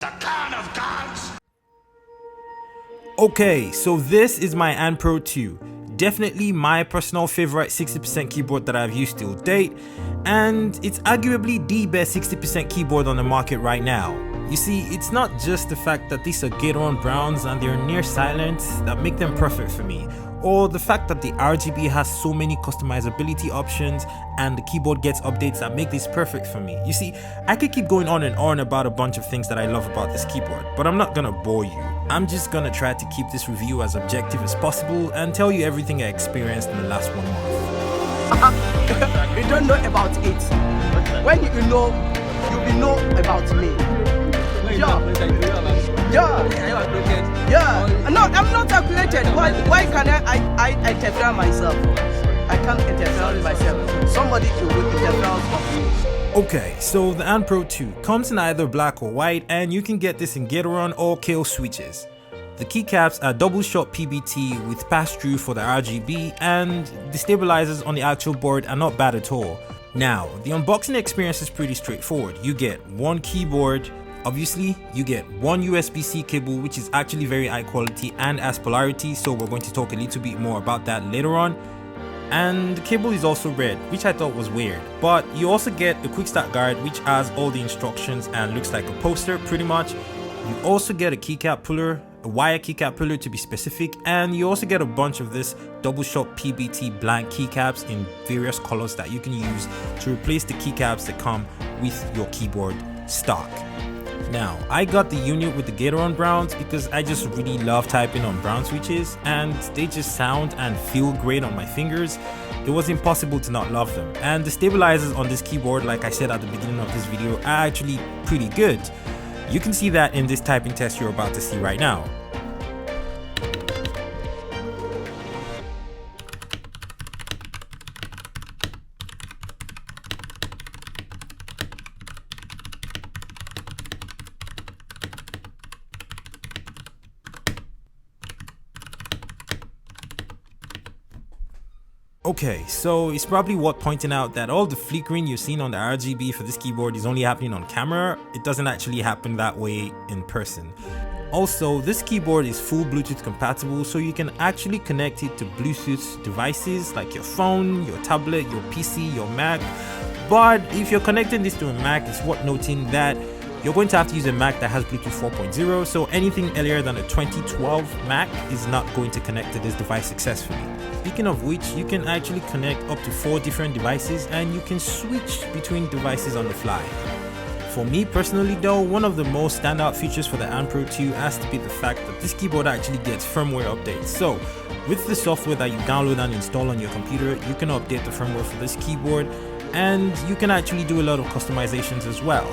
The Khan of Gods! Okay, so this is my Ant Pro 2. Definitely my personal favorite 60% keyboard that I've used till date, and it's arguably the best 60% keyboard on the market right now. You see, it's not just the fact that these are Gateron browns and they're near silent that make them perfect for me, or the fact that the RGB has so many customizability options and the keyboard gets updates that make this perfect for me. You see, I could keep going on and on about a bunch of things that I love about this keyboard, but I'm not gonna bore you. I'm just gonna try to keep this review as objective as possible and tell you everything I experienced in the last 1 month. You don't know about it. When you know, you will know about me. Yeah. No, I'm not calculated. Why can I interfere myself? I can't interfere myself. Somebody will interfere with me. Okay, so the Ant Pro 2 comes in either black or white, and you can get this in Gateron or kill switches. The keycaps are double shot PBT with pass-through for the RGB, and the stabilizers on the actual board are not bad at all. Now, the unboxing experience is pretty straightforward. You get one keyboard, obviously you get one USB-C cable, which is actually very high quality and has polarity, so we're going to talk a little bit more about that later on. And the cable is also red, which I thought was weird, but you also get a quick start guide which has all the instructions and looks like a poster pretty much. You also get a keycap puller, a wire keycap puller to be specific, and you also get a bunch of this double shot PBT blank keycaps in various colors that you can use to replace the keycaps that come with your keyboard stock. Now, I got the unit with the Gateron browns because I just really love typing on brown switches and they just sound and feel great on my fingers. It was impossible to not love them. And the stabilizers on this keyboard, like I said at the beginning of this video, are actually pretty good. You can see that in this typing test you're about to see right now. Okay, so it's probably worth pointing out that all the flickering you've seen on the RGB for this keyboard is only happening on camera. It doesn't actually happen that way in person. Also, this keyboard is full Bluetooth compatible, so you can actually connect it to Bluetooth devices like your phone, your tablet, your PC, your Mac. But if you're connecting this to a Mac, it's worth noting that you're going to have to use a Mac that has Bluetooth 4.0, so anything earlier than a 2012 Mac is not going to connect to this device successfully. Speaking of which, you can actually connect up to 4 different devices and you can switch between devices on the fly. For me personally though, one of the most standout features for the Ant Pro 2 has to be the fact that this keyboard actually gets firmware updates. So with the software that you download and install on your computer, you can update the firmware for this keyboard and you can actually do a lot of customizations as well.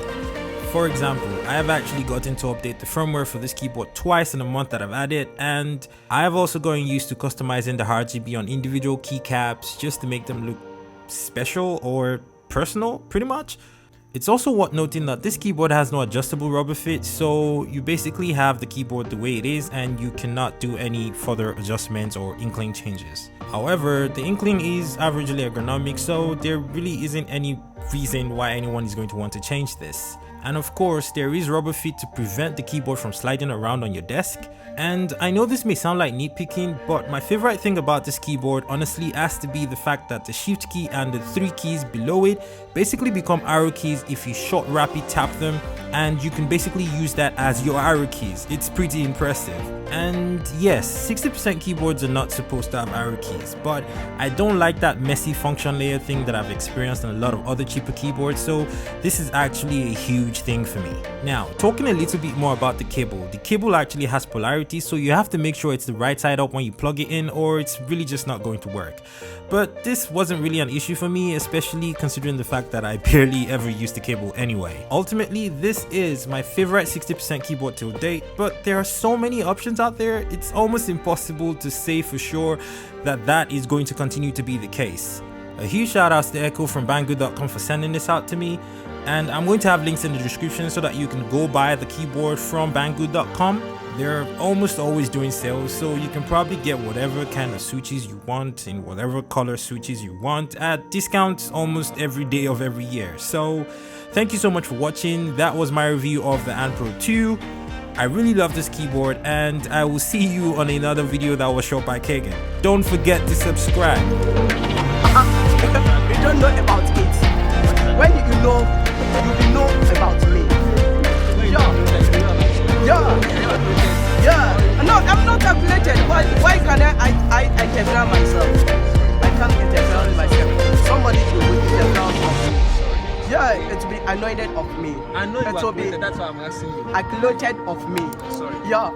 For example, I have actually gotten to update the firmware for this keyboard twice in a month that I've had it, and I have also gotten used to customizing the RGB on individual keycaps just to make them look special or personal, pretty much. It's also worth noting that this keyboard has no adjustable rubber fit, so you basically have the keyboard the way it is and you cannot do any further adjustments or inkling changes. However, the inkling is averagely ergonomic, so there really isn't any reason why anyone is going to want to change this. And of course, there is rubber feet to prevent the keyboard from sliding around on your desk. And I know this may sound like nitpicking, but my favorite thing about this keyboard honestly has to be the fact that the shift key and the 3 keys below it basically become arrow keys if you short rapid tap them, and you can basically use that as your arrow keys. It's pretty impressive. And yes, 60% keyboards are not supposed to have arrow keys, but I don't like that messy function layer thing that I've experienced on a lot of other cheaper keyboards, so this is actually a huge thing for me. Now, talking a little bit more about the cable actually has polarity, so you have to make sure it's the right side up when you plug it in or it's really just not going to work. But this wasn't really an issue for me, especially considering the fact that I barely ever used the cable anyway. Ultimately, this is my favorite 60% keyboard till date, but there are so many options out there, it's almost impossible to say for sure that that is going to continue to be the case. A huge shout out to Echo from Banggood.com for sending this out to me, and I'm going to have links in the description so that you can go buy the keyboard from Banggood.com. They're almost always doing sales, so you can probably get whatever kind of switches you want in whatever color switches you want at discounts almost every day of every year. So thank you so much for watching. That was my review of the Pro 2. I really love this keyboard, and I will see you on another video that was shot by Kagan. Don't forget to subscribe. You don't know about it. When you know about me. Yeah. No, I'm not calculated. Why can I interfere myself? I can't interfere myself. Somebody will interfere of me. Yeah, it will be anointed of me. I know you it are will be that's why I'm asking you. Accolated of me. Sorry. Yeah.